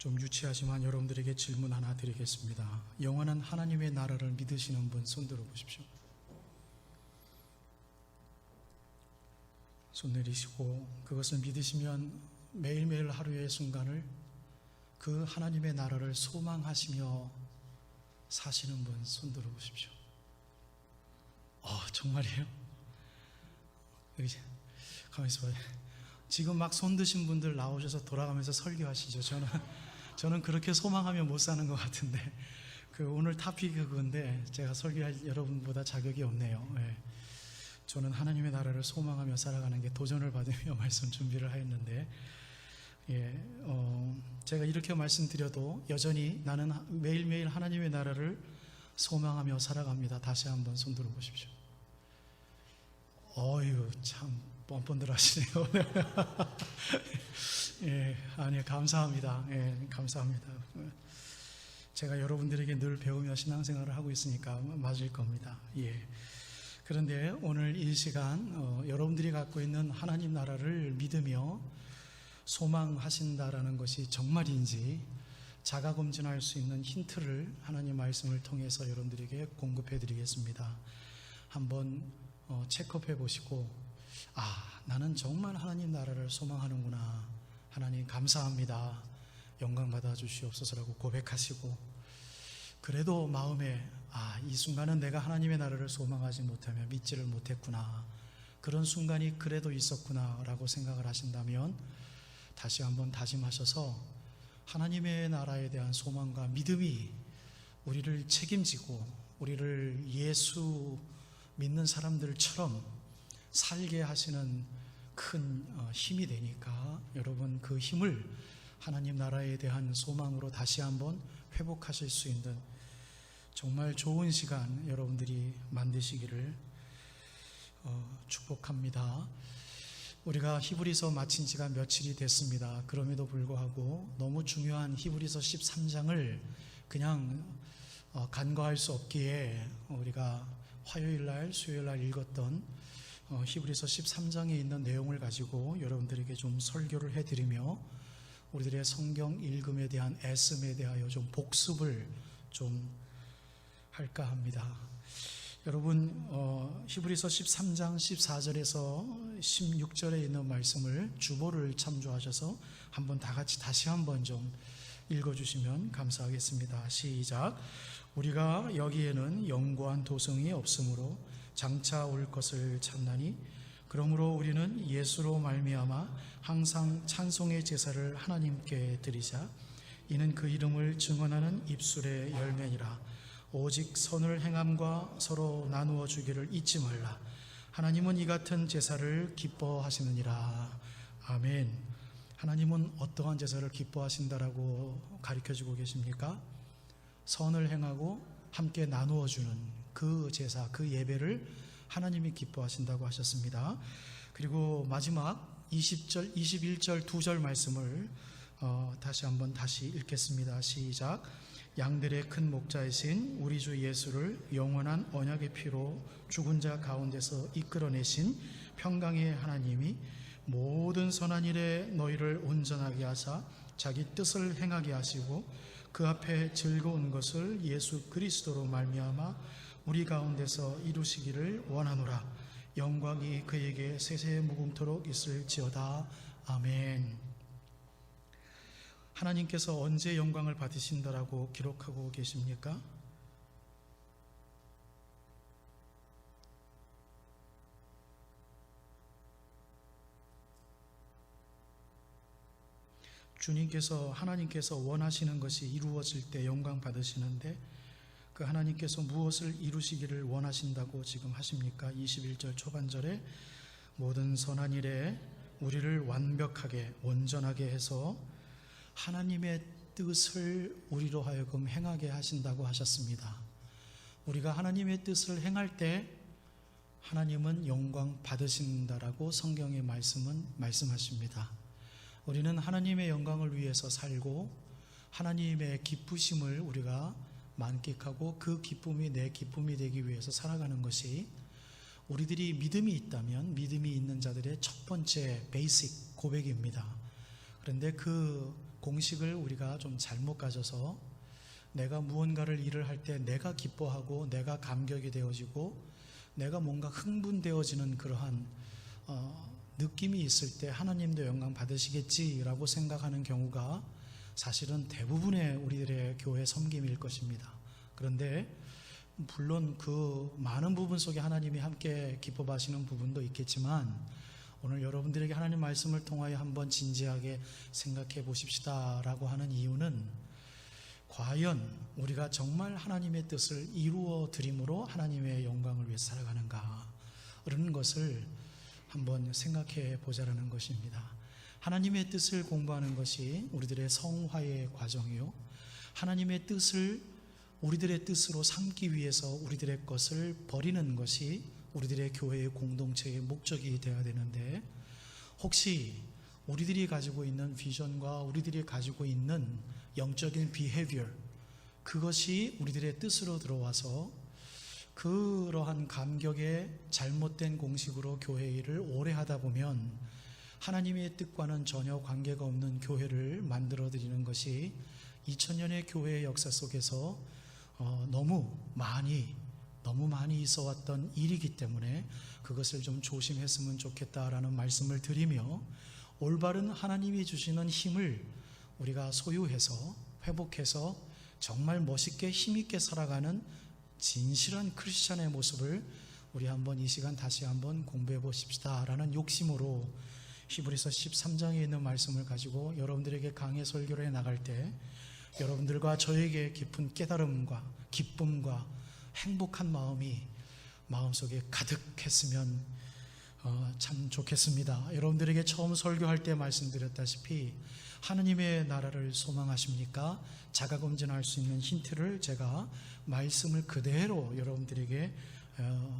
좀 유치하지만 여러분들에게 질문 하나 드리겠습니다. 영원한 하나님의 나라를 믿으시는 분 손들어 보십시오. 손 내리시고, 그것을 믿으시면 매일매일 하루의 순간을 그 하나님의 나라를 소망하시며 사시는 분 손들어 보십시오. 정말이에요? 여기 가만히 있어봐요. 지금 막 손 드신 분들 나오셔서 돌아가면서 설교하시죠. 저는 그렇게 소망하며 못 사는 것 같은데, 오늘 토픽이 그건데 제가 설교할 여러분보다 자격이 없네요. 저는 하나님의 나라를 소망하며 살아가는 게 도전을 받으며 말씀 준비를 하였는데, 제가 이렇게 말씀드려도 여전히 나는 매일매일 하나님의 나라를 소망하며 살아갑니다. 다시 한번 손들어 보십시오. 참 뻔뻔들 하시네요. 아니, 감사합니다. 감사합니다. 제가 여러분들에게 늘 배우며 신앙생활을 하고 있으니까 맞을 겁니다. 그런데 오늘 이 시간 여러분들이 갖고 있는 하나님 나라를 믿으며 소망하신다라는 것이 정말인지 자가검진할 수 있는 힌트를 하나님 말씀을 통해서 여러분들에게 공급해 드리겠습니다. 한번 체크해 보시고, 나는 정말 하나님 나라를 소망하는구나, 하나님 감사합니다, 영광 받아 주시옵소서라고 고백하시고, 그래도 마음에 이 순간은 내가 하나님의 나라를 소망하지 못하며 믿지를 못했구나, 그런 순간이 그래도 있었구나 라고 생각을 하신다면 다시 한번 다짐하셔서 하나님의 나라에 대한 소망과 믿음이 우리를 책임지고 우리를 예수 믿는 사람들처럼 살게 하시는 큰 힘이 되니까, 여러분 그 힘을 하나님 나라에 대한 소망으로 다시 한번 회복하실 수 있는 정말 좋은 시간 여러분들이 만드시기를 축복합니다. 우리가 히브리서 마친 지가 며칠이 됐습니다. 그럼에도 불구하고 너무 중요한 히브리서 13장을 그냥 간과할 수 없기에 우리가 화요일날, 수요일날 읽었던 히브리서 13장에 있는 내용을 가지고 여러분들에게 좀 설교를 해드리며 우리들의 성경 읽음에 대한 애씀에 대하여 좀 복습을 좀 할까 합니다. 여러분, 히브리서 13장 14절에서 16절에 있는 말씀을 주보를 참조하셔서 한번 다 같이 다시 한번 좀 읽어주시면 감사하겠습니다. 시작. 우리가 여기에는 영고한 도성이 없으므로 장차 올 것을 찾나니, 그러므로 우리는 예수로 말미암아 항상 찬송의 제사를 하나님께 드리자. 이는 그 이름을 증언하는 입술의 열매니라. 오직 선을 행함과 서로 나누어 주기를 잊지 말라. 하나님은 이 같은 제사를 기뻐하시느니라. 아멘. 하나님은 어떠한 제사를 기뻐하신다라고 가르쳐주고 계십니까? 선을 행하고 함께 나누어 주는 그 제사, 그 예배를 하나님이 기뻐하신다고 하셨습니다. 그리고 마지막 20절, 21절 두 절 말씀을 다시 한번 읽겠습니다. 시작. 양들의 큰 목자이신 우리 주 예수를 영원한 언약의 피로 죽은 자 가운데서 이끌어내신 평강의 하나님이 모든 선한 일에 너희를 온전하게 하사 자기 뜻을 행하게 하시고 그 앞에 즐거운 것을 예수 그리스도로 말미암아 우리 가운데서 이루시기를 원하노라. 영광이 그에게 세세무궁토록 있을지어다. 아멘. 하나님께서 언제 영광을 받으신다라고 기록하고 계십니까? 하나님께서 원하시는 것이 이루어질 때 영광 받으시는데, 그 하나님께서 무엇을 이루시기를 원하신다고 지금 하십니까? 21절 초반절에 모든 선한 일에 우리를 완벽하게 온전하게 해서 하나님의 뜻을 우리로 하여금 행하게 하신다고 하셨습니다. 우리가 하나님의 뜻을 행할 때 하나님은 영광 받으신다라고 성경의 말씀은 말씀하십니다. 우리는 하나님의 영광을 위해서 살고 하나님의 기쁘심을 우리가 만끽하고 그 기쁨이 내 기쁨이 되기 위해서 살아가는 것이, 우리들이 믿음이 있다면 믿음이 있는 자들의 첫 번째 베이직 고백입니다. 그런데 그 공식을 우리가 좀 잘못 가져서 내가 무언가를 일을 할 때 내가 기뻐하고 내가 감격이 되어지고 내가 뭔가 흥분되어지는 그러한 느낌이 있을 때 하나님도 영광 받으시겠지라고 생각하는 경우가 사실은 대부분의 우리들의 교회 섬김일 것입니다. 그런데 물론 그 많은 부분 속에 하나님이 함께 기뻐하시는 부분도 있겠지만 오늘 여러분들에게 하나님 말씀을 통하여 한번 진지하게 생각해 보십시다라고 하는 이유는 과연 우리가 정말 하나님의 뜻을 이루어 드림으로 하나님의 영광을 위해 살아가는가 그런 것을 한번 생각해 보자라는 것입니다. 하나님의 뜻을 공부하는 것이 우리들의 성화의 과정이요, 하나님의 뜻을 우리들의 뜻으로 삼기 위해서 우리들의 것을 버리는 것이 우리들의 교회의 공동체의 목적이 되어야 되는데, 혹시 우리들이 가지고 있는 비전과 우리들이 가지고 있는 영적인 behavior, 그것이 우리들의 뜻으로 들어와서 그러한 감격의 잘못된 공식으로 교회 일을 오래 하다 보면 하나님의 뜻과는 전혀 관계가 없는 교회를 만들어 드리는 것이 2000년의 교회의 역사 속에서 너무 많이 있어 왔던 일이기 때문에 그것을 좀 조심했으면 좋겠다라는 말씀을 드리며, 올바른 하나님이 주시는 힘을 우리가 소유해서 회복해서 정말 멋있게 힘있게 살아가는 진실한 크리스찬의 모습을 우리 한번 이 시간 다시 한번 공부해 보십시다 라는 욕심으로 히브리서 13장에 있는 말씀을 가지고 여러분들에게 강해 설교를 해 나갈 때 여러분들과 저에게 깊은 깨달음과 기쁨과 행복한 마음이 마음속에 가득했으면 참 좋겠습니다. 여러분들에게 처음 설교할 때 말씀드렸다시피 하느님의 나라를 소망하십니까? 자가검진할 수 있는 힌트를 제가 말씀을 그대로 여러분들에게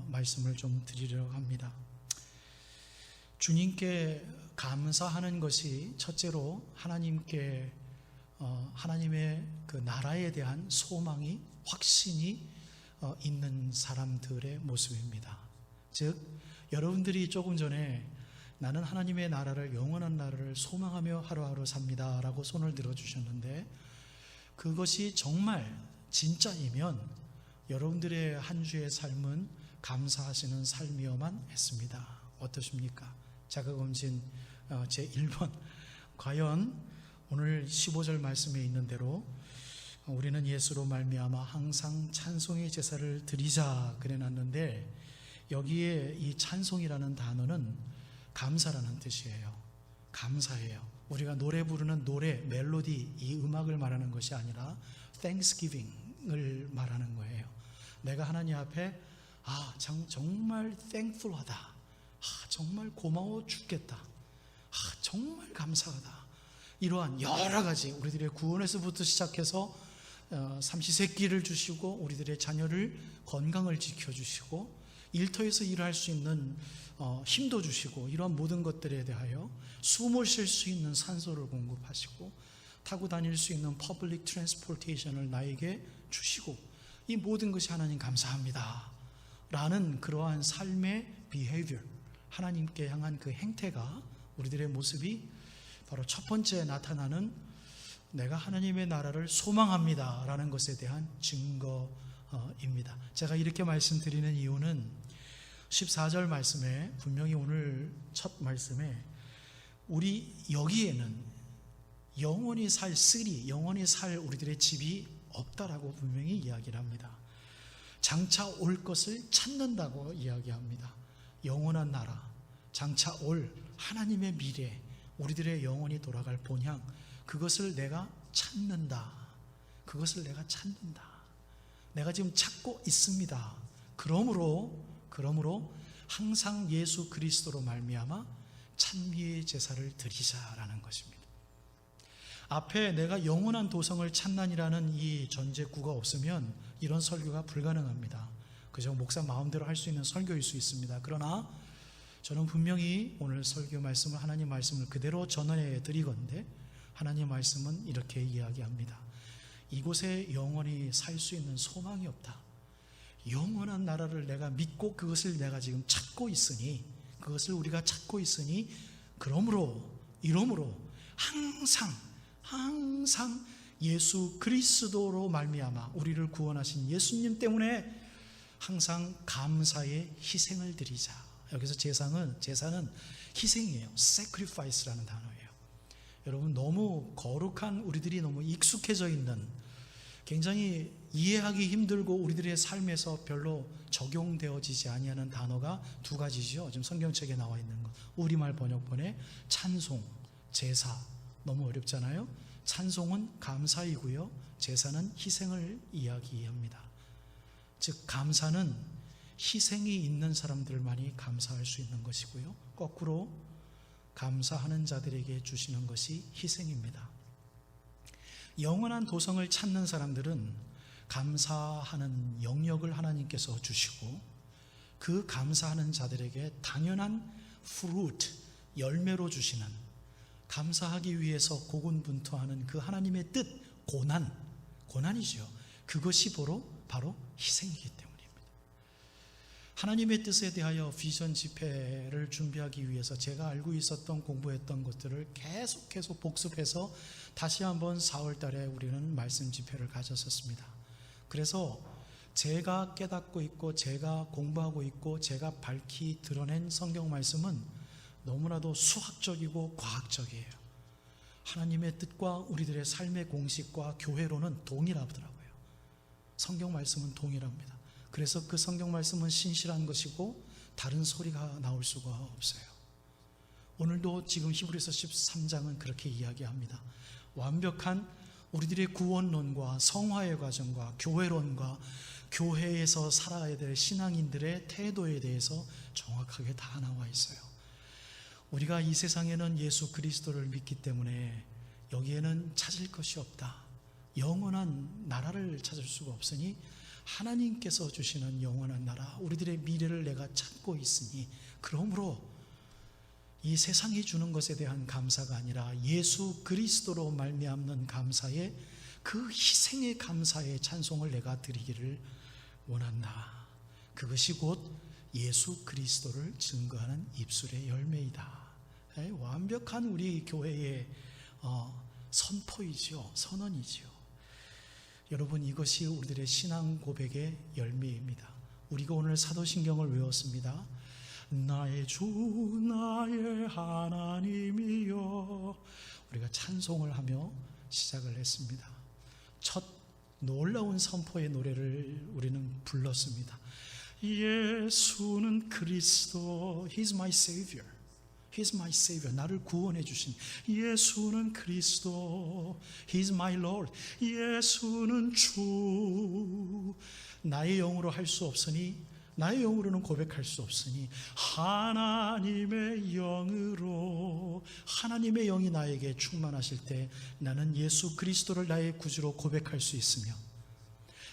말씀을 좀 드리려고 합니다. 주님께 감사하는 것이 첫째로 하나님께 하나님의 그 나라에 대한 소망이, 확신이 있는 사람들의 모습입니다. 즉 여러분들이 조금 전에 나는 하나님의 나라를, 영원한 나라를 소망하며 하루하루 삽니다 라고 손을 들어주셨는데, 그것이 정말 진짜이면 여러분들의 한 주의 삶은 감사하시는 삶이어만 했습니다. 어떠십니까? 자가검진 제1번, 과연 오늘 15절 말씀에 있는 대로 우리는 예수로 말미암아 항상 찬송의 제사를 드리자 그래놨는데, 여기에 이 찬송이라는 단어는 감사라는 뜻이에요. 감사예요. 우리가 노래 부르는 노래, 멜로디, 이 음악을 말하는 것이 아니라 Thanksgiving을 말하는 거예요. 내가 하나님 앞에 정말 thankful하다, 정말 고마워 죽겠다, 정말 감사하다, 이러한 여러 가지 우리들의 구원에서부터 시작해서 삼시세끼를 주시고 우리들의 자녀를 건강을 지켜주시고 일터에서 일할 수 있는 힘도 주시고, 이러한 모든 것들에 대하여 숨을 쉴 수 있는 산소를 공급하시고 타고 다닐 수 있는 퍼블릭 트랜스포테이션을 나에게 주시고, 이 모든 것이 하나님 감사합니다 라는 그러한 삶의 behavior, 하나님께 향한 그 행태가 우리들의 모습이 바로 첫 번째 나타나는 내가 하나님의 나라를 소망합니다 라는 것에 대한 증거입니다. 제가 이렇게 말씀드리는 이유는 14절 말씀에 분명히 오늘 첫 말씀에 우리 여기에는 영원히 살 영원히 살 우리들의 집이 없다라고 분명히 이야기를 합니다. 장차 올 것을 찾는다고 이야기합니다. 영원한 나라, 장차 올 하나님의 미래, 우리들의 영원히 돌아갈 본향, 그것을 내가 찾는다. 그것을 내가 찾는다. 내가 지금 찾고 있습니다. 그러므로 항상 예수 그리스도로 말미암아 찬미의 제사를 드리자라는 것입니다. 앞에 내가 영원한 도성을 찾나니라는 이 전제구가 없으면 이런 설교가 불가능합니다. 그저 목사 마음대로 할 수 있는 설교일 수 있습니다. 그러나 저는 분명히 오늘 설교 말씀을, 하나님 말씀을 그대로 전해 드리건대 하나님 말씀은 이렇게 이야기합니다. 이곳에 영원히 살 수 있는 소망이 없다. 영원한 나라를 내가 믿고 그것을 내가 지금 찾고 있으니, 그것을 우리가 찾고 있으니, 이러므로 항상 항상 예수 그리스도로 말미암아 우리를 구원하신 예수님 때문에 항상 감사의 희생을 드리자. 여기서 제사는 희생이에요. sacrifice라는 단어예요. 여러분, 너무 거룩한, 우리들이 너무 익숙해져 있는, 굉장히 이해하기 힘들고 우리들의 삶에서 별로 적용되어지지 아니하는 단어가 두 가지죠. 지금 성경책에 나와 있는 것, 우리말 번역본에 찬송, 제사, 너무 어렵잖아요. 찬송은 감사이고요, 제사는 희생을 이야기합니다. 즉 감사는 희생이 있는 사람들만이 감사할 수 있는 것이고요, 거꾸로 감사하는 자들에게 주시는 것이 희생입니다. 영원한 도성을 찾는 사람들은 감사하는 영역을 하나님께서 주시고, 그 감사하는 자들에게 당연한 fruit, 열매로 주시는, 감사하기 위해서 고군분투하는 그 하나님의 뜻, 고난이죠. 그것이 바로 희생이기 때문입니다. 하나님의 뜻에 대하여 비전 집회를 준비하기 위해서 제가 알고 있었던, 공부했던 것들을 계속해서 복습해서 다시 한번 4월 달에 우리는 말씀 집회를 가졌었습니다. 그래서 제가 깨닫고 있고 제가 공부하고 있고 제가 밝히 드러낸 성경 말씀은 너무나도 수학적이고 과학적이에요. 하나님의 뜻과 우리들의 삶의 공식과 교회로는 동일하더라고요. 성경 말씀은 동일합니다. 그래서 그 성경 말씀은 신실한 것이고 다른 소리가 나올 수가 없어요. 오늘도 지금 히브리서 13장은 그렇게 이야기합니다. 완벽한 우리들의 구원론과 성화의 과정과 교회론과 교회에서 살아야 될 신앙인들의 태도에 대해서 정확하게 다 나와 있어요. 우리가 이 세상에는 예수 그리스도를 믿기 때문에 여기에는 찾을 것이 없다, 영원한 나라를 찾을 수가 없으니 하나님께서 주시는 영원한 나라, 우리들의 미래를 내가 찾고 있으니, 그러므로 이 세상이 주는 것에 대한 감사가 아니라 예수 그리스도로 말미암는 감사에, 그 희생의 감사의 찬송을 내가 드리기를 원한다. 그것이 곧 예수 그리스도를 증거하는 입술의 열매이다. 완벽한 우리 교회의 선포이지요, 선언이지요. 여러분, 이것이 우리들의 신앙 고백의 열매입니다. 우리가 오늘 사도신경을 외웠습니다. 나의 주 나의 하나님이여, 우리가 찬송을 하며 시작을 했습니다. 첫 놀라운 선포의 노래를 우리는 불렀습니다. 예수는 그리스도, He's my Savior, He's my Savior, 나를 구원해 주신 예수는 그리스도, He's my Lord, 예수는 주, 나의 영으로 할 수 없으니, 나의 영으로는 고백할 수 없으니 하나님의 영으로, 하나님의 영이 나에게 충만하실 때 나는 예수 그리스도를 나의 구주로 고백할 수 있으며,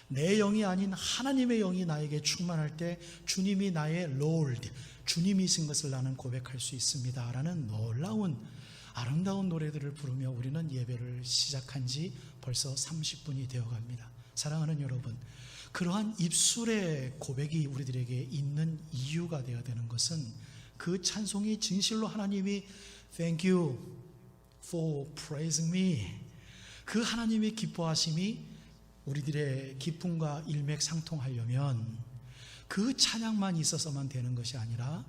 내 영이 아닌 하나님의 영이 나에게 충만할 때 주님이 나의 Lord, 주님이신 것을 나는 고백할 수 있습니다 라는 놀라운 아름다운 노래들을 부르며 우리는 예배를 시작한 지 벌써 30분이 되어갑니다. 사랑하는 여러분, 그러한 입술의 고백이 우리들에게 있는 이유가 되어야 되는 것은, 그 찬송이 진실로 하나님이 Thank you for praising me, 그 하나님의 기뻐하심이 우리들의 기쁨과 일맥상통하려면 그 찬양만 있어서만 되는 것이 아니라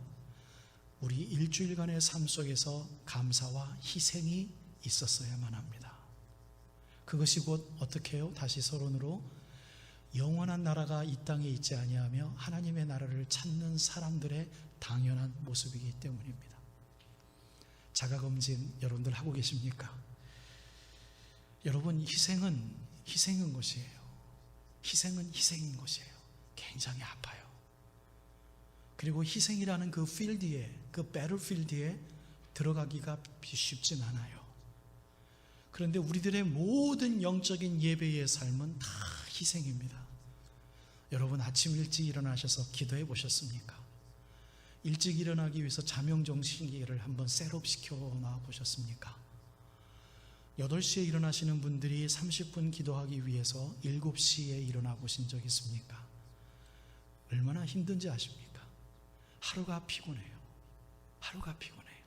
우리 일주일간의 삶 속에서 감사와 희생이 있었어야만 합니다. 그것이 곧 어떻게 해요? 다시 서론으로, 영원한 나라가 이 땅에 있지 아니하며 하나님의 나라를 찾는 사람들의 당연한 모습이기 때문입니다. 자가검진 여러분들 하고 계십니까? 여러분, 희생은 것이에요. 희생은 희생인 것이에요. 굉장히 아파요. 그리고 희생이라는 그 필드에, 그 배틀필드에 들어가기가 쉽진 않아요. 그런데 우리들의 모든 영적인 예배의 삶은 다 희생입니다. 여러분, 아침 일찍 일어나셔서 기도해 보셨습니까? 일찍 일어나기 위해서 자명정신기를 한번 셋업시켜 놔 보셨습니까? 8시에 일어나시는 분들이 30분 기도하기 위해서 7시에 일어나 보신 적 있습니까? 얼마나 힘든지 아십니까? 하루가 피곤해요. 하루가 피곤해요.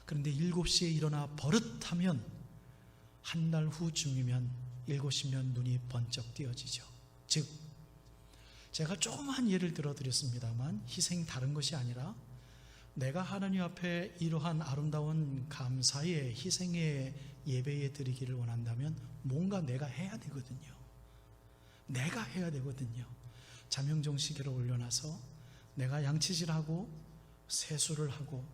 그런데 7시에 일어나 버릇하면 한 달 후쯤이면 이곳이면 눈이 번쩍 띄어지죠. 즉 제가 조그만 예를 들어드렸습니다만 희생이 다른 것이 아니라 내가 하나님 앞에 이러한 아름다운 감사의 희생의 예배에 드리기를 원한다면 뭔가 내가 해야 되거든요. 내가 해야 되거든요. 자명종 시계를 올려놔서 내가 양치질하고 세수를 하고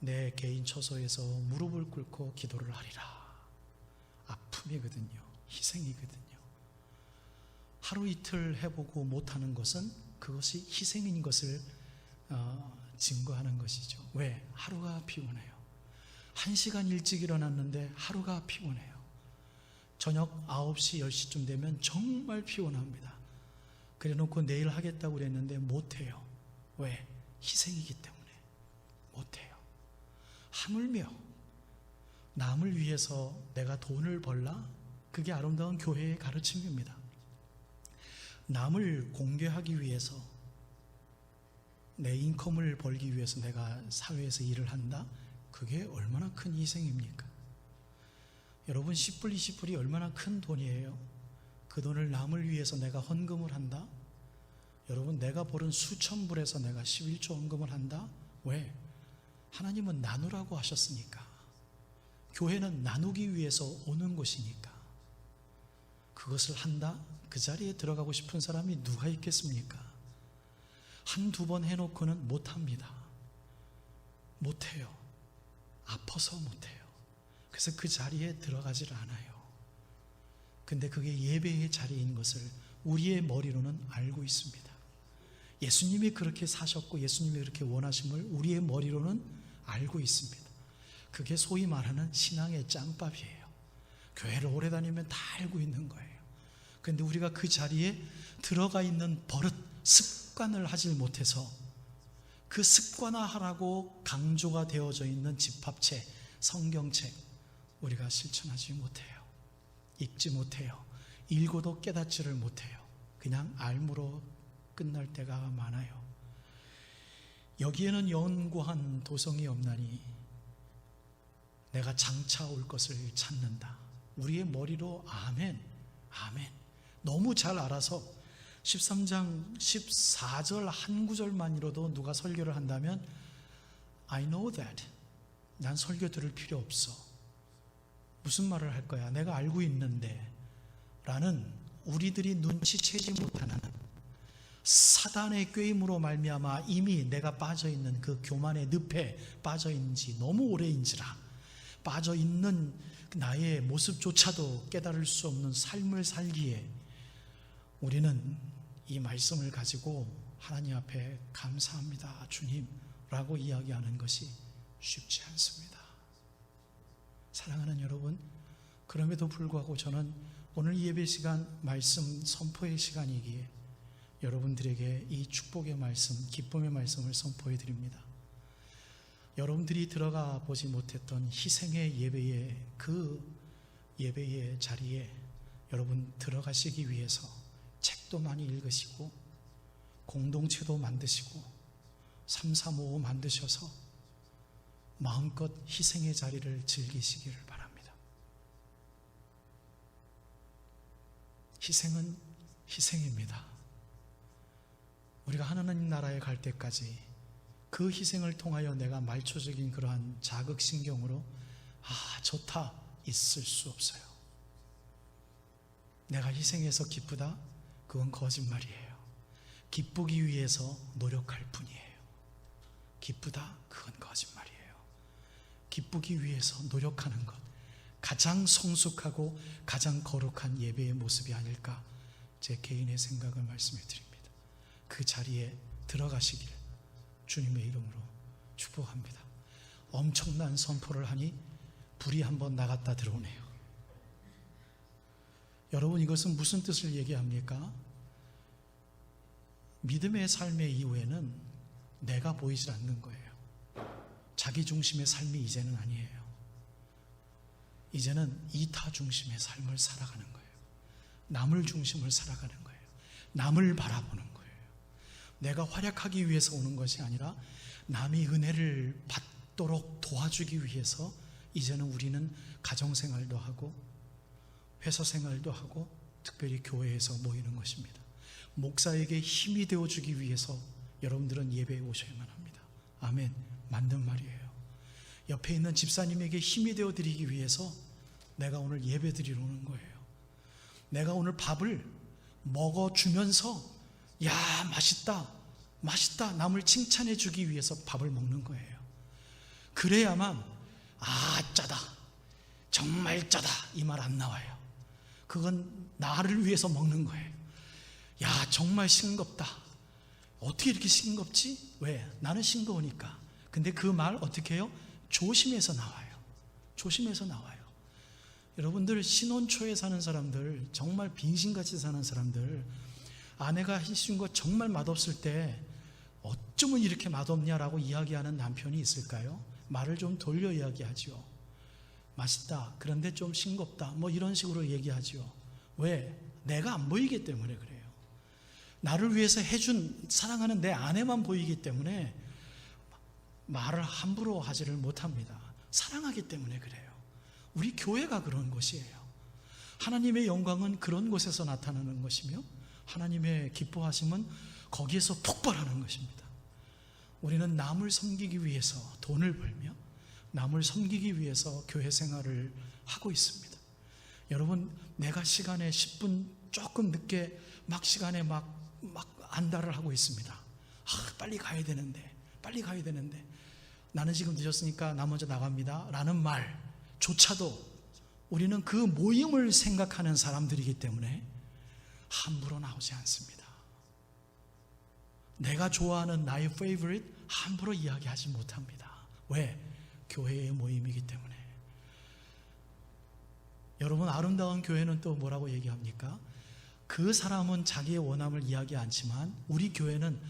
내 개인 처소에서 무릎을 꿇고 기도를 하리라. 아픔이거든요. 희생이거든요. 하루 이틀 해보고 못하는 것은 그것이 희생인 것을 증거하는 것이죠. 왜? 하루가 피곤해요. 1시간 일찍 일어났는데 하루가 피곤해요. 저녁 9시, 10시쯤 되면 정말 피곤합니다. 그래 놓고 내일 하겠다고 그랬는데 못해요. 왜? 희생이기 때문에 못해요. 하물며 남을 위해서 내가 돈을 벌라? 그게 아름다운 교회의 가르침입니다. 남을 공개하기 위해서 내 인컴을 벌기 위해서 내가 사회에서 일을 한다? 그게 얼마나 큰 희생입니까? 여러분 10불 20불이 얼마나 큰 돈이에요? 그 돈을 남을 위해서 내가 헌금을 한다? 여러분 내가 벌은 수천 불에서 내가 11조 헌금을 한다? 왜? 하나님은 나누라고 하셨으니까. 교회는 나누기 위해서 오는 곳이니까. 그것을 한다? 그 자리에 들어가고 싶은 사람이 누가 있겠습니까? 한두 번 해놓고는 못합니다. 못해요. 아파서 못해요. 그래서 그 자리에 들어가질 않아요. 근데 그게 예배의 자리인 것을 우리의 머리로는 알고 있습니다. 예수님이 그렇게 사셨고 예수님이 그렇게 원하심을 우리의 머리로는 알고 있습니다. 그게 소위 말하는 신앙의 짬밥이에요. 교회를 오래 다니면 다 알고 있는 거예요. 그런데 우리가 그 자리에 들어가 있는 버릇, 습관을 하질 못해서 그 습관화하라고 강조가 되어져 있는 집합책, 성경책 우리가 실천하지 못해요. 읽지 못해요. 읽어도 깨닫지를 못해요. 그냥 알므로 끝날 때가 많아요. 여기에는 연고한 도성이 없나니 내가 장차 올 것을 찾는다. 우리의 머리로 아멘, 아멘. 너무 잘 알아서 13장 14절 한 구절만이라도 누가 설교를 한다면 I know that. 난 설교 들을 필요 없어. 무슨 말을 할 거야? 내가 알고 있는데 라는 우리들이 눈치채지 못하는 사단의 꾀임으로 말미암아 이미 내가 빠져있는 그 교만의 늪에 빠져있는 지 너무 오래인지라 빠져있는 나의 모습조차도 깨달을 수 없는 삶을 살기에 우리는 이 말씀을 가지고 하나님 앞에 감사합니다 주님 라고 이야기하는 것이 쉽지 않습니다. 사랑하는 여러분, 그럼에도 불구하고 저는 오늘 예배 시간 말씀 선포의 시간이기에 여러분들에게 이 축복의 말씀, 기쁨의 말씀을 선포해 드립니다. 여러분들이 들어가 보지 못했던 희생의 예배의 그 예배의 자리에 여러분 들어가시기 위해서 책도 많이 읽으시고 공동체도 만드시고 335 만드셔서 마음껏 희생의 자리를 즐기시기를 바랍니다. 희생은 희생입니다. 우리가 하나님 나라에 갈 때까지 그 희생을 통하여 내가 말초적인 그러한 자극신경으로 좋다 있을 수 없어요. 내가 희생해서 기쁘다? 그건 거짓말이에요. 기쁘기 위해서 노력할 뿐이에요. 기쁘다? 그건 거짓말이에요. 기쁘기 위해서 노력하는 것, 가장 성숙하고 가장 거룩한 예배의 모습이 아닐까 제 개인의 생각을 말씀해 드립니다. 그 자리에 들어가시길 주님의 이름으로 축복합니다. 엄청난 선포를 하니 불이 한번 나갔다 들어오네요. 여러분, 이것은 무슨 뜻을 얘기합니까? 믿음의 삶의 이후에는 내가 보이질 않는 거예요. 자기 중심의 삶이 이제는 아니에요. 이제는 이타 중심의 삶을 살아가는 거예요. 남을 중심을 살아가는 거예요. 남을 바라보는 거예요. 내가 활약하기 위해서 오는 것이 아니라 남이 은혜를 받도록 도와주기 위해서 이제는 우리는 가정생활도 하고 회사생활도 하고 특별히 교회에서 모이는 것입니다. 목사에게 힘이 되어주기 위해서 여러분들은 예배에 오셔야만 합니다. 아멘. 맞는 말이에요. 옆에 있는 집사님에게 힘이 되어드리기 위해서 내가 오늘 예배 드리러 오는 거예요. 내가 오늘 밥을 먹어주면서 야 맛있다 맛있다 남을 칭찬해 주기 위해서 밥을 먹는 거예요. 그래야만 짜다 정말 짜다 이 말 안 나와요. 그건 나를 위해서 먹는 거예요. 야 정말 싱겁다. 어떻게 이렇게 싱겁지? 왜? 나는 싱거우니까. 근데 그 말 어떻게 해요? 조심해서 나와요. 조심해서 나와요. 여러분들 신혼초에 사는 사람들, 정말 빙신같이 사는 사람들, 아내가 해준 거 정말 맛없을 때 어쩌면 이렇게 맛없냐라고 이야기하는 남편이 있을까요? 말을 좀 돌려 이야기하죠. 맛있다, 그런데 좀 싱겁다, 뭐 이런 식으로 얘기하죠. 왜? 내가 안 보이기 때문에 그래요. 나를 위해서 해준 사랑하는 내 아내만 보이기 때문에 말을 함부로 하지를 못합니다. 사랑하기 때문에 그래요. 우리 교회가 그런 곳이에요. 하나님의 영광은 그런 곳에서 나타나는 것이며 하나님의 기뻐하심은 거기에서 폭발하는 것입니다. 우리는 남을 섬기기 위해서 돈을 벌며 남을 섬기기 위해서 교회 생활을 하고 있습니다. 여러분, 내가 시간에 10분 조금 늦게 시간에 안달을 하고 있습니다. 빨리 가야 되는데 나는 지금 늦었으니까 나 먼저 나갑니다 라는 말조차도 우리는 그 모임을 생각하는 사람들이기 때문에 함부로 나오지 않습니다. 내가 좋아하는 나의 favorite 함부로 이야기하지 못합니다. 왜? 교회의 모임이기 때문에. 여러분, 아름다운 교회는 또 뭐라고 얘기합니까? 그 사람은 자기의 원함을 이야기 않지만 우리 교회는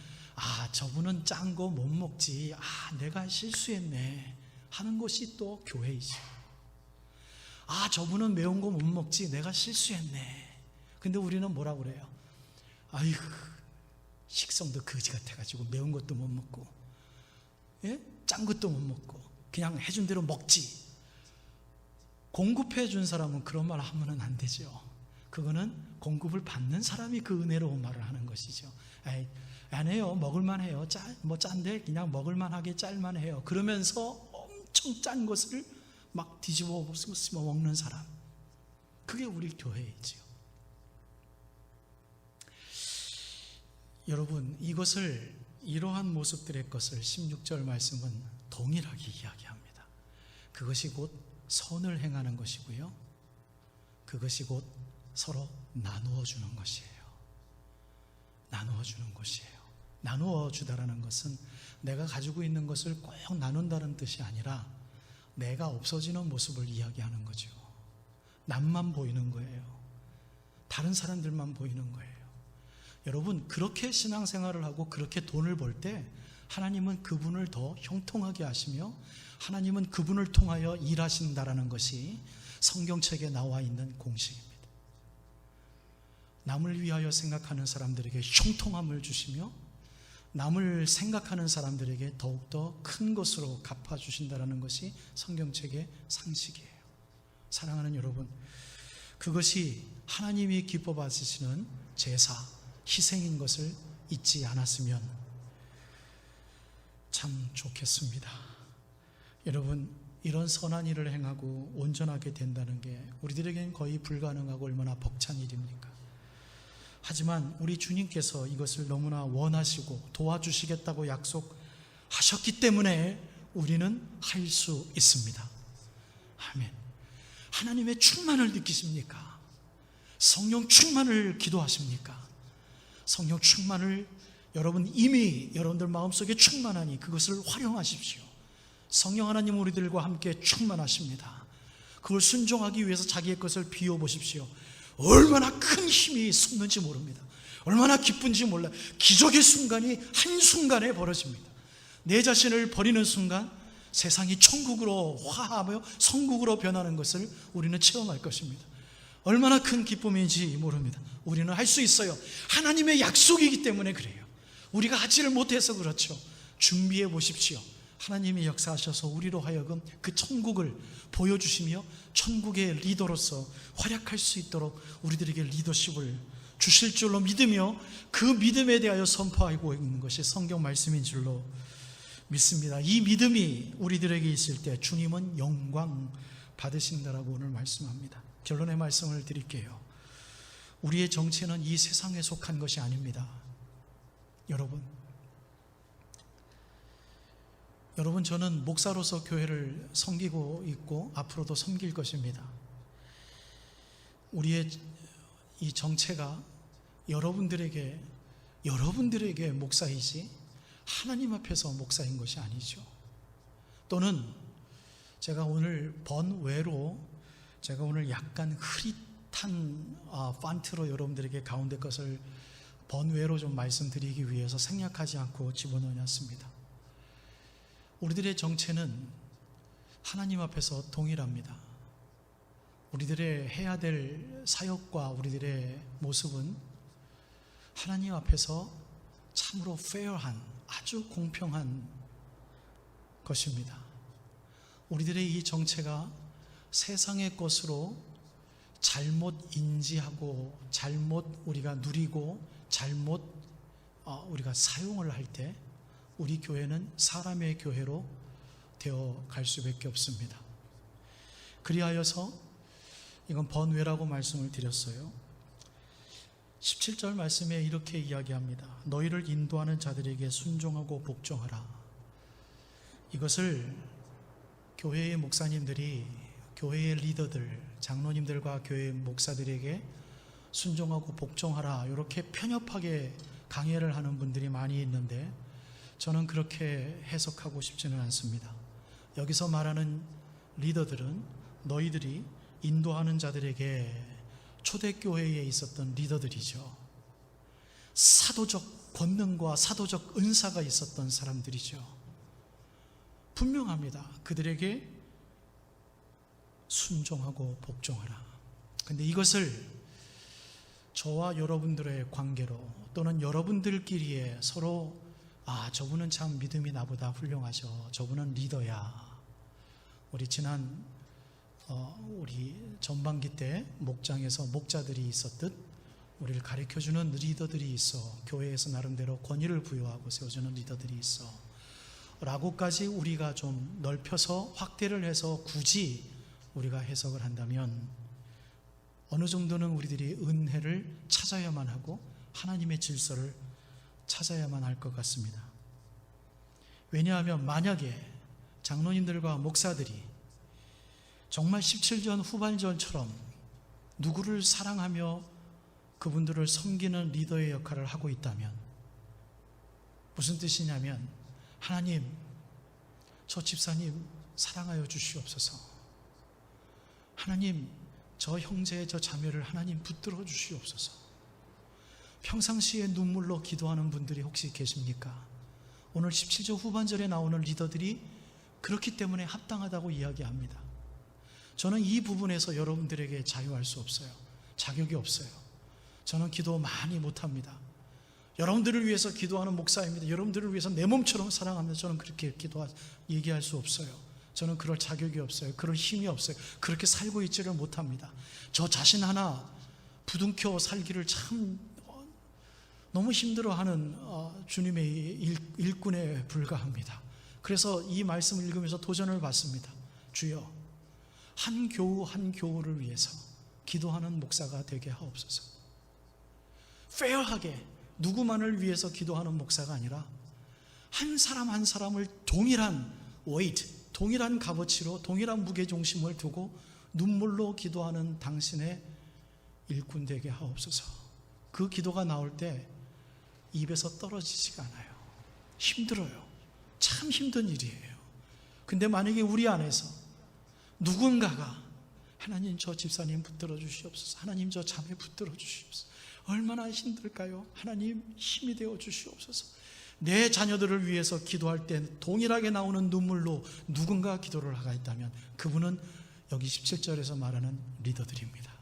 저분은 짠 거 못 먹지, 내가 실수했네 하는 것이 또 교회이죠. 저분은 매운 거 못 먹지, 내가 실수했네. 근데 우리는 뭐라고 그래요? 아이고, 식성도 거지 같아가지고 매운 것도 못 먹고, 짠 것도 못 먹고 그냥 해준 대로 먹지. 공급해 준 사람은 그런 말 하면 안 되죠. 그거는 공급을 받는 사람이 그 은혜로운 말을 하는 것이죠. 안 해요. 먹을만 해요. 짠데 그냥 먹을만 하게 짤만 해요. 그러면서 엄청 짠 것을 막 뒤집어 먹는 사람. 그게 우리 교회이지요. 여러분, 이러한 모습들의 것을 16절 말씀은 동일하게 이야기합니다. 그것이 곧 선을 행하는 것이고요. 그것이 곧 서로 나누어 주는 것이에요. 나누어 주는 것이에요. 나누어 주다라는 것은 내가 가지고 있는 것을 꼭 나눈다는 뜻이 아니라 내가 없어지는 모습을 이야기하는 거죠. 남만 보이는 거예요. 다른 사람들만 보이는 거예요. 여러분, 그렇게 신앙생활을 하고 그렇게 돈을 벌 때 하나님은 그분을 더 형통하게 하시며 하나님은 그분을 통하여 일하신다라는 것이 성경책에 나와 있는 공식입니다. 남을 위하여 생각하는 사람들에게 형통함을 주시며 남을 생각하는 사람들에게 더욱더 큰 것으로 갚아주신다는 것이 성경책의 상식이에요. 사랑하는 여러분, 그것이 하나님이 기뻐 받으시는 제사, 희생인 것을 잊지 않았으면 참 좋겠습니다. 여러분, 이런 선한 일을 행하고 온전하게 된다는 게 우리들에겐 거의 불가능하고 얼마나 벅찬 일입니까? 하지만 우리 주님께서 이것을 너무나 원하시고 도와주시겠다고 약속하셨기 때문에 우리는 할 수 있습니다. 아멘. 하나님의 충만을 느끼십니까? 성령 충만을 기도하십니까? 성령 충만을 여러분 이미 여러분들 마음속에 충만하니 그것을 활용하십시오. 성령 하나님 우리들과 함께 충만하십니다. 그걸 순종하기 위해서 자기의 것을 비워보십시오. 얼마나 큰 힘이 솟는지 모릅니다. 얼마나 기쁜지 몰라요. 기적의 순간이 한순간에 벌어집니다. 내 자신을 버리는 순간 세상이 천국으로 화하며 성국으로 변하는 것을 우리는 체험할 것입니다. 얼마나 큰 기쁨인지 모릅니다. 우리는 할 수 있어요. 하나님의 약속이기 때문에 그래요. 우리가 하지를 못해서 그렇죠. 준비해 보십시오. 하나님이 역사하셔서 우리로 하여금 그 천국을 보여주시며 천국의 리더로서 활약할 수 있도록 우리들에게 리더십을 주실 줄로 믿으며 그 믿음에 대하여 선포하고 있는 것이 성경 말씀인 줄로 믿습니다. 이 믿음이 우리들에게 있을 때 주님은 영광 받으신다라고 오늘 말씀합니다. 결론의 말씀을 드릴게요. 우리의 정체는 이 세상에 속한 것이 아닙니다. 여러분, 저는 목사로서 교회를 섬기고 있고 앞으로도 섬길 것입니다. 우리의 이 정체가 여러분들에게 목사이지 하나님 앞에서 목사인 것이 아니죠. 또는 제가 오늘 번외로 약간 흐릿한 펀트로 여러분들에게 가운데 것을 번외로 좀 말씀드리기 위해서 생략하지 않고 집어넣었습니다. 우리들의 정체는 하나님 앞에서 동일합니다. 우리들의 해야 될 사역과 우리들의 모습은 하나님 앞에서 참으로 페어한, 아주 공평한 것입니다. 우리들의 이 정체가 세상의 것으로 잘못 인지하고 잘못 우리가 누리고 잘못 우리가 사용을 할 때 우리 교회는 사람의 교회로 되어 갈 수밖에 없습니다. 그리하여서 이건 번외라고 말씀을 드렸어요. 17절 말씀에 이렇게 이야기합니다. 너희를 인도하는 자들에게 순종하고 복종하라. 이것을 교회의 목사님들이, 교회의 리더들, 장로님들과 교회 목사들에게 순종하고 복종하라 이렇게 편협하게 강해를 하는 분들이 많이 있는데 저는 그렇게 해석하고 싶지는 않습니다. 여기서 말하는 리더들은 너희들이 인도하는 자들에게 초대교회에 있었던 리더들이죠. 사도적 권능과 사도적 은사가 있었던 사람들이죠. 분명합니다. 그들에게 순종하고 복종하라. 근데 이것을 저와 여러분들의 관계로 또는 여러분들끼리의 서로 저분은 참 믿음이 나보다 훌륭하죠. 저분은 리더야. 우리 지난 우리 전반기 때 목장에서 목자들이 있었듯 우리를 가르쳐주는 리더들이 있어. 교회에서 나름대로 권위를 부여하고 세워주는 리더들이 있어 라고까지 우리가 좀 넓혀서 확대를 해서 굳이 우리가 해석을 한다면 어느 정도는 우리들이 은혜를 찾아야만 하고 하나님의 질서를 찾아야만 할 것 같습니다. 왜냐하면 만약에 장로님들과 목사들이 정말 17전 후반전처럼 누구를 사랑하며 그분들을 섬기는 리더의 역할을 하고 있다면 무슨 뜻이냐면 하나님, 저 집사님 사랑하여 주시옵소서. 하나님, 저 형제, 저 자매를 하나님 붙들어 주시옵소서. 평상시에 눈물로 기도하는 분들이 혹시 계십니까? 오늘 17절 후반절에 나오는 리더들이 그렇기 때문에 합당하다고 이야기합니다. 저는 이 부분에서 여러분들에게 자유할 수 없어요. 자격이 없어요. 저는 기도 많이 못합니다. 여러분들을 위해서 기도하는 목사입니다. 여러분들을 위해서 내 몸처럼 사랑합니다. 저는 그렇게 얘기할 수 없어요. 저는 그럴 자격이 없어요. 그럴 힘이 없어요. 그렇게 살고 있지를 못합니다. 저 자신 하나 부둥켜 살기를 참 너무 힘들어하는 주님의 일꾼에 불과합니다. 그래서 이 말씀을 읽으면서 도전을 받습니다. 주여, 한 교우 한 교우를 위해서 기도하는 목사가 되게 하옵소서. 페어하게 누구만을 위해서 기도하는 목사가 아니라 한 사람 한 사람을 동일한 웨이트, 동일한 값어치로 동일한 무게중심을 두고 눈물로 기도하는 당신의 일꾼 되게 하옵소서. 그 기도가 나올 때 입에서 떨어지지가 않아요. 힘들어요. 참 힘든 일이에요. 근데 만약에 우리 안에서 누군가가 하나님 저 집사님 붙들어 주시옵소서, 하나님 저 자매 붙들어 주시옵소서, 얼마나 힘들까요? 하나님 힘이 되어 주시옵소서. 내 자녀들을 위해서 기도할 때 동일하게 나오는 눈물로 누군가 기도를 하고 있다면 그분은 여기 17절에서 말하는 리더들입니다.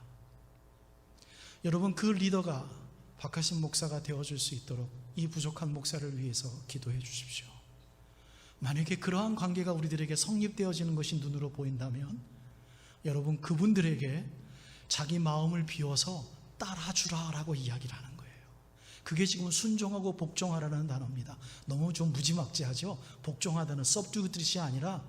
여러분, 그 리더가 박하신 목사가 되어줄 수 있도록 이 부족한 목사를 위해서 기도해 주십시오. 만약에 그러한 관계가 우리들에게 성립되어지는 것이 눈으로 보인다면 여러분, 그분들에게 자기 마음을 비워서 따라주라라고 이야기를 하는 거예요. 그게 지금 순종하고 복종하라는 단어입니다. 너무 좀 무지막지하죠? 복종하다는 subdue듯이 아니라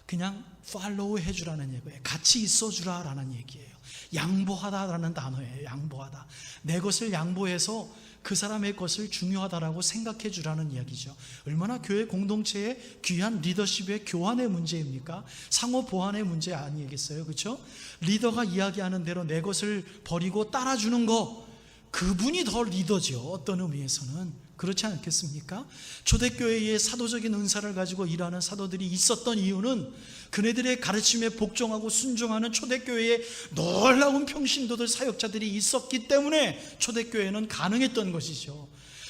그냥 follow 해주라는 얘기예요. 같이 있어주라라는 얘기예요. 양보하다라는 단어예요. 양보하다. 내 것을 양보해서 그 사람의 것을 중요하다라고 생각해 주라는 이야기죠. 얼마나 교회 공동체의 귀한 리더십의 교환의 문제입니까? 상호 보완의 문제 아니겠어요? 그렇죠? 리더가 이야기하는 대로 내 것을 버리고 따라주는 거, 그분이 더 리더죠. 어떤 의미에서는. 그렇지 않겠습니까? 초대교회의 사도적인 은사를 가지고 일하는 사도들이 있었던 이유는 그네들의 가르침에 복종하고 순종하는 초대교회에 놀라운 평신도들 사역자들이 있었기 때문에 초대교회는 가능했던 것이죠.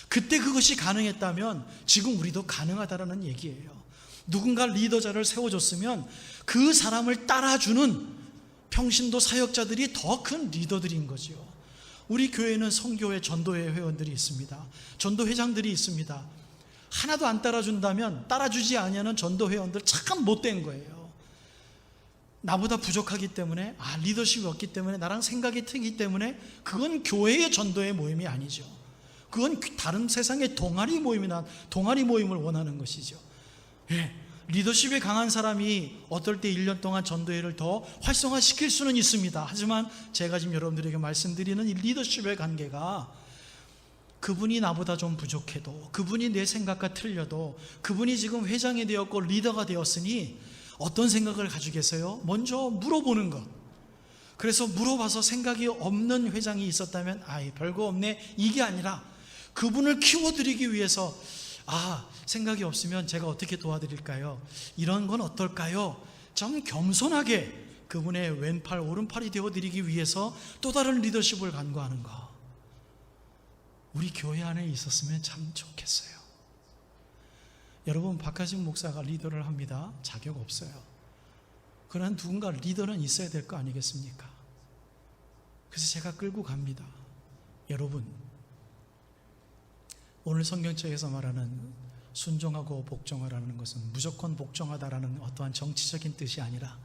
그때 그것이 가능했다면 지금 우리도 가능하다라는 얘기예요. 누군가 리더자를 세워줬으면 그 사람을 따라주는 평신도 사역자들이 더 큰 리더들인 거죠. 우리 교회는 성교회 전도회 회원들이 있습니다. 전도회장들이 있습니다. 하나도 안 따라준다면, 따라주지 아니하는 전도회원들 참 못된 거예요. 나보다 부족하기 때문에, 리더십이 없기 때문에, 나랑 생각이 틀리기 때문에, 그건 교회의 전도회 모임이 아니죠. 그건 다른 세상의 동아리 모임을 원하는 것이죠. 예. 리더십이 강한 사람이 어떨 때 1년 동안 전도회를 더 활성화시킬 수는 있습니다. 하지만 제가 지금 여러분들에게 말씀드리는 이 리더십의 관계가 그분이 나보다 좀 부족해도, 그분이 내 생각과 틀려도, 그분이 지금 회장이 되었고 리더가 되었으니 어떤 생각을 가지고 계세요? 먼저 물어보는 것. 그래서 물어봐서 생각이 없는 회장이 있었다면 별거 없네, 이게 아니라 그분을 키워드리기 위해서 생각이 없으면 제가 어떻게 도와드릴까요? 이런 건 어떨까요? 좀 겸손하게 그분의 왼팔 오른팔이 되어드리기 위해서 또 다른 리더십을 간구하는 거, 우리 교회 안에 있었으면 참 좋겠어요. 여러분, 박하신 목사가 리더를 합니다. 자격 없어요. 그러나 누군가 리더는 있어야 될 거 아니겠습니까? 그래서 제가 끌고 갑니다. 여러분, 오늘 성경책에서 말하는 순종하고 복종하라는 것은 무조건 복종하다라는 어떠한 정치적인 뜻이 아니라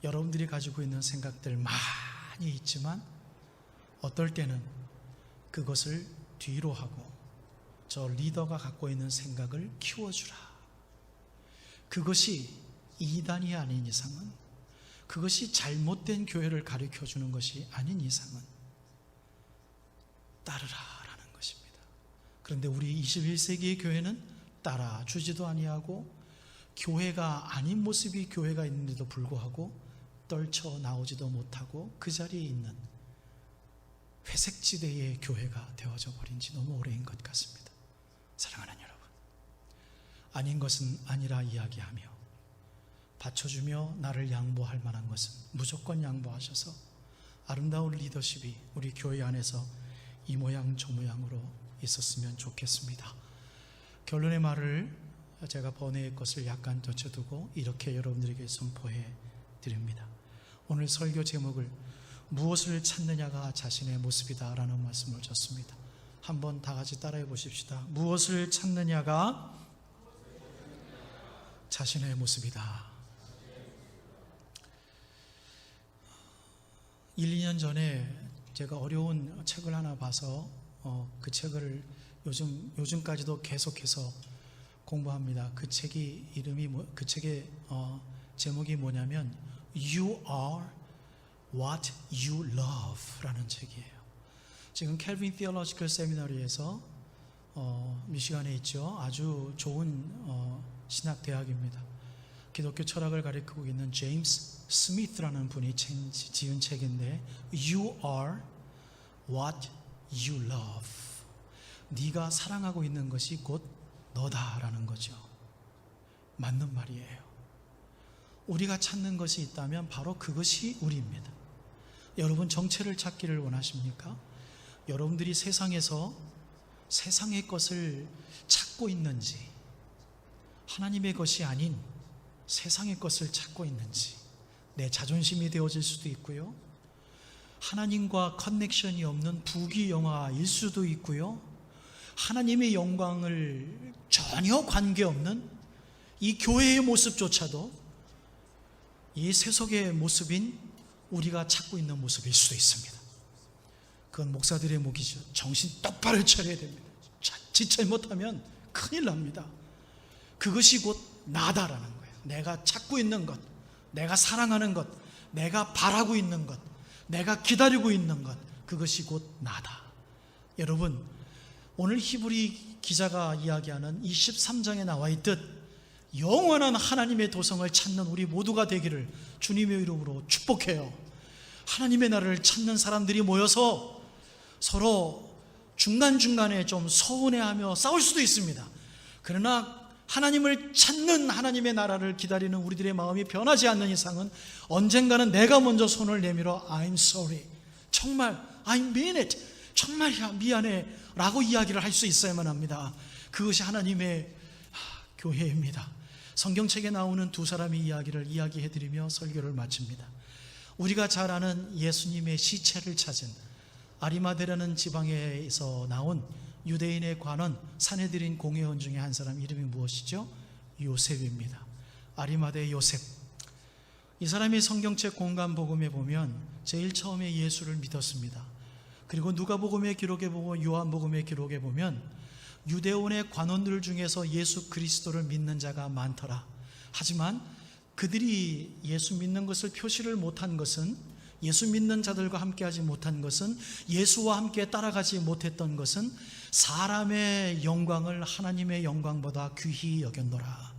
여러분들이 가지고 있는 생각들 많이 있지만 어떨 때는 그것을 뒤로 하고 저 리더가 갖고 있는 생각을 키워주라. 그것이 이단이 아닌 이상은, 그것이 잘못된 교회를 가르쳐주는 것이 아닌 이상은 따르라라는 것입니다. 그런데 우리 21세기의 교회는 따라주지도 아니하고 교회가 아닌 모습이 교회가 있는데도 불구하고 떨쳐 나오지도 못하고 그 자리에 있는 회색지대의 교회가 되어져 버린 지 너무 오래인 것 같습니다. 사랑하는 여러분, 아닌 것은 아니라 이야기하며 받쳐주며 나를 양보할 만한 것은 무조건 양보하셔서 아름다운 리더십이 우리 교회 안에서 이 모양 저 모양으로 있었으면 좋겠습니다. 결론의 말을 제가 번외의 것을 약간 덧쳐두고 이렇게 여러분들에게 선포해 드립니다. 오늘 설교 제목을 무엇을 찾느냐가 자신의 모습이다 라는 말씀을 줬습니다. 한번 다 같이 따라해 보십시다. 무엇을 찾느냐가 자신의 모습이다. 1, 2년 전에 제가 어려운 책을 하나 봐서 그 책을 요즘까지도 계속해서 공부합니다. 그 책이 그 책의 제목이 뭐냐면 You are what you love 라는 책이에요. 지금 캘빈 티올로지컬 세미나리에서 미시간에 있죠. 아주 좋은 신학대학입니다. 기독교 철학을 가리키고 있는 제임스 스미스라는 분이 지은 책인데 You are what you love. 네가 사랑하고 있는 것이 곧 너다라는 거죠. 맞는 말이에요. 우리가 찾는 것이 있다면 바로 그것이 우리입니다. 여러분, 정체를 찾기를 원하십니까? 여러분들이 세상에서 세상의 것을 찾고 있는지, 하나님의 것이 아닌 세상의 것을 찾고 있는지, 내 자존심이 되어질 수도 있고요, 하나님과 커넥션이 없는 부귀영화일 수도 있고요, 하나님의 영광을 전혀 관계없는 이 교회의 모습조차도 이 세속의 모습인 우리가 찾고 있는 모습일 수도 있습니다. 그건 목사들의 몫이죠. 정신 똑바로 차려야 됩니다. 지체 못하면 큰일 납니다. 그것이 곧 나다라는 거예요. 내가 찾고 있는 것, 내가 사랑하는 것, 내가 바라고 있는 것, 내가 기다리고 있는 것, 그것이 곧 나다. 여러분, 오늘 히브리 기자가 이야기하는 23장에 나와 있듯 영원한 하나님의 도성을 찾는 우리 모두가 되기를 주님의 이름으로 축복해요. 하나님의 나라를 찾는 사람들이 모여서 서로 중간중간에 좀 서운해하며 싸울 수도 있습니다. 그러나 하나님을 찾는 하나님의 나라를 기다리는 우리들의 마음이 변하지 않는 이상은 언젠가는 내가 먼저 손을 내밀어 I'm sorry, 정말 I mean it, 정말 미안해 라고 이야기를 할 수 있어야만 합니다. 그것이 하나님의 교회입니다. 성경책에 나오는 두 사람의 이야기를 이야기해드리며 설교를 마칩니다. 우리가 잘 아는 예수님의 시체를 찾은 아리마대라는 지방에서 나온 유대인의 관원 산헤드린 공회원 중에 한 사람 이름이 무엇이죠? 요셉입니다. 아리마대 요셉. 이 사람이 성경책 공간복음에 보면 제일 처음에 예수를 믿었습니다. 그리고 누가복음의 기록에 보고 요한복음의 기록에 보면 유대원의 관원들 중에서 예수 그리스도를 믿는 자가 많더라. 하지만 그들이 예수 믿는 것을 표시를 못한 것은, 예수 믿는 자들과 함께하지 못한 것은, 예수와 함께 따라가지 못했던 것은 사람의 영광을 하나님의 영광보다 귀히 여겼노라.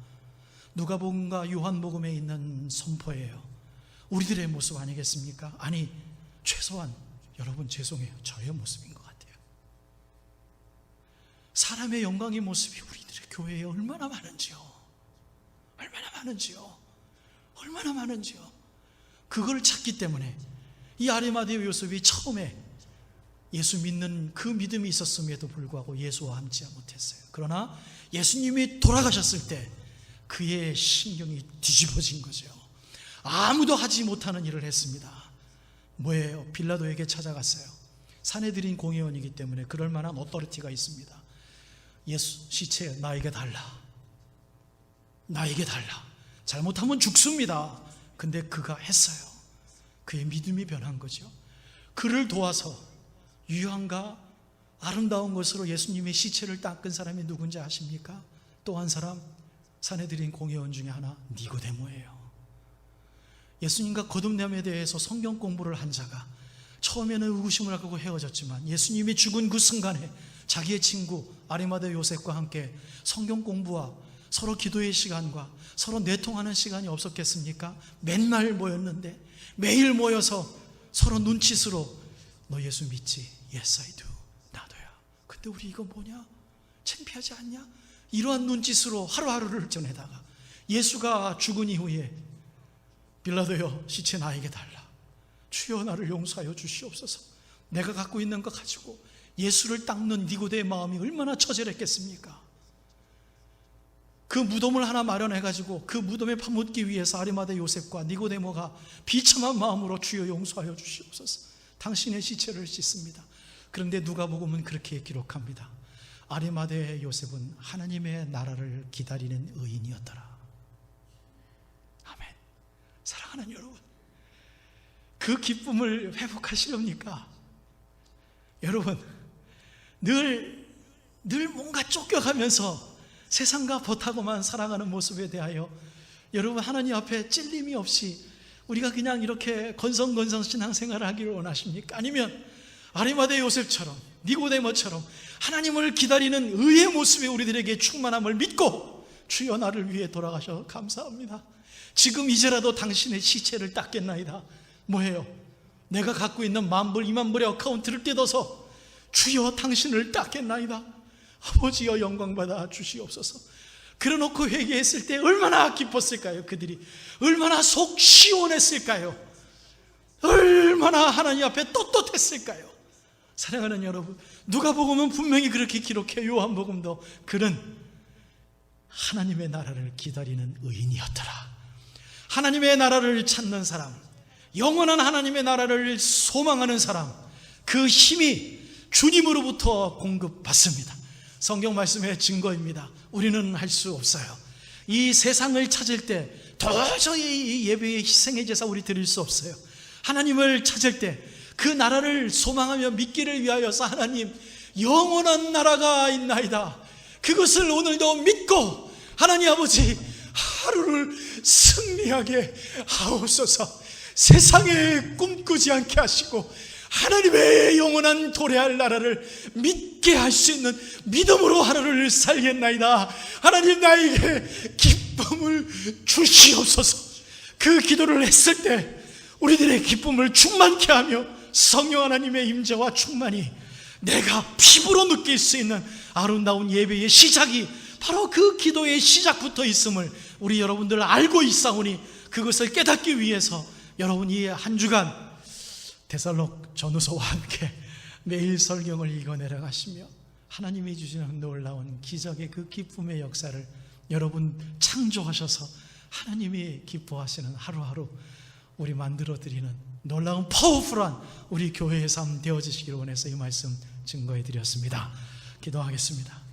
누가복음과 요한복음에 있는 선포예요. 우리들의 모습 아니겠습니까? 아니, 최소한 여러분 죄송해요, 저의 모습인 것 같아요. 사람의 영광의 모습이 우리들의 교회에 얼마나 많은지요. 얼마나 많은지요. 그걸 찾기 때문에 이 아리마대 요셉이 처음에 예수 믿는 그 믿음이 있었음에도 불구하고 예수와 함께 못했어요. 그러나 예수님이 돌아가셨을 때 그의 신경이 뒤집어진 거죠. 아무도 하지 못하는 일을 했습니다. 뭐예요? 빌라도에게 찾아갔어요. 산헤드린 공회원이기 때문에 그럴 만한 어토리티가 있습니다. 예수 시체 나에게 달라. 잘못하면 죽습니다. 근데 그가 했어요. 그의 믿음이 변한 거죠. 그를 도와서 유황과 아름다운 것으로 예수님의 시체를 닦은 사람이 누군지 아십니까? 또 한 사람, 산헤드린 공회원 중에 하나, 니고데모예요. 예수님과 거듭남에 대해서 성경 공부를 한 자가 처음에는 의구심을 하고 헤어졌지만 예수님이 죽은 그 순간에 자기의 친구 아리마대 요셉과 함께 성경 공부와 서로 기도의 시간과 서로 내통하는 시간이 없었겠습니까? 맨날 모였는데 매일 모여서 서로 눈짓으로 너 예수 믿지? Yes I do. 나도야. 근데 우리 이거 뭐냐? 창피하지 않냐? 이러한 눈짓으로 하루하루를 지내다가 예수가 죽은 이후에 빌라도여 시체 나에게 달라. 주여 나를 용서하여 주시옵소서. 내가 갖고 있는 것 가지고 예수를 닦는 니고데의 마음이 얼마나 처절했겠습니까? 그 무덤을 하나 마련해가지고 그 무덤에 파묻기 위해서 아리마대 요셉과 니고데모가 비참한 마음으로 주여 용서하여 주시옵소서. 당신의 시체를 씻습니다. 그런데 누가복음은 그렇게 기록합니다. 아리마대 요셉은 하나님의 나라를 기다리는 의인이었더라. 아멘. 사랑하는 여러분, 그 기쁨을 회복하시렵니까? 여러분, 늘 뭔가 쫓겨가면서 세상과 버타고만 살아가는 모습에 대하여 여러분 하나님 앞에 찔림이 없이 우리가 그냥 이렇게 건성건성 신앙생활을 하기를 원하십니까? 아니면 아리마대 요셉처럼 니고데모처럼 하나님을 기다리는 의의 모습에 우리들에게 충만함을 믿고 주여 나를 위해 돌아가셔서 감사합니다. 지금 이제라도 당신의 시체를 닦겠나이다. 뭐예요? 내가 갖고 있는 10,000불, 20,000불의 어카운트를 뜯어서 주여 당신을 닦겠나이다. 아버지여 영광받아 주시옵소서. 그래놓고 회개했을 때 얼마나 기뻤을까요? 그들이 얼마나 속 시원했을까요? 얼마나 하나님 앞에 떳떳했을까요? 사랑하는 여러분, 누가복음은 분명히 그렇게 기록해요. 요한복음도 그는 하나님의 나라를 기다리는 의인이었더라. 하나님의 나라를 찾는 사람, 영원한 하나님의 나라를 소망하는 사람, 그 힘이 주님으로부터 공급받습니다. 성경 말씀의 증거입니다. 우리는 할 수 없어요. 이 세상을 찾을 때 도저히 이 예배의 희생의 제사 우리 드릴 수 없어요. 하나님을 찾을 때 그 나라를 소망하며 믿기를 위하여서 하나님 영원한 나라가 있나이다, 그것을 오늘도 믿고 하나님 아버지 하루를 승리하게 하옵소서. 세상에 꿈꾸지 않게 하시고 하나님의 영원한 도래할 나라를 믿게 할 수 있는 믿음으로 하루를 살겠나이다. 하나님 나에게 기쁨을 주시옵소서. 그 기도를 했을 때 우리들의 기쁨을 충만케 하며 성령 하나님의 임재와 충만이 내가 피부로 느낄 수 있는 아름다운 예배의 시작이 바로 그 기도의 시작부터 있음을 우리 여러분들 알고 있사오니 그것을 깨닫기 위해서 여러분이 한 주간 데살록 전후서와 함께 매일 설경을 읽어 내려가시며 하나님이 주시는 놀라운 기적의 그 기쁨의 역사를 여러분 창조하셔서 하나님이 기뻐하시는 하루하루 우리 만들어드리는 놀라운 파워풀한 우리 교회의 삶 되어지시기를 원해서 이 말씀 증거해 드렸습니다. 기도하겠습니다.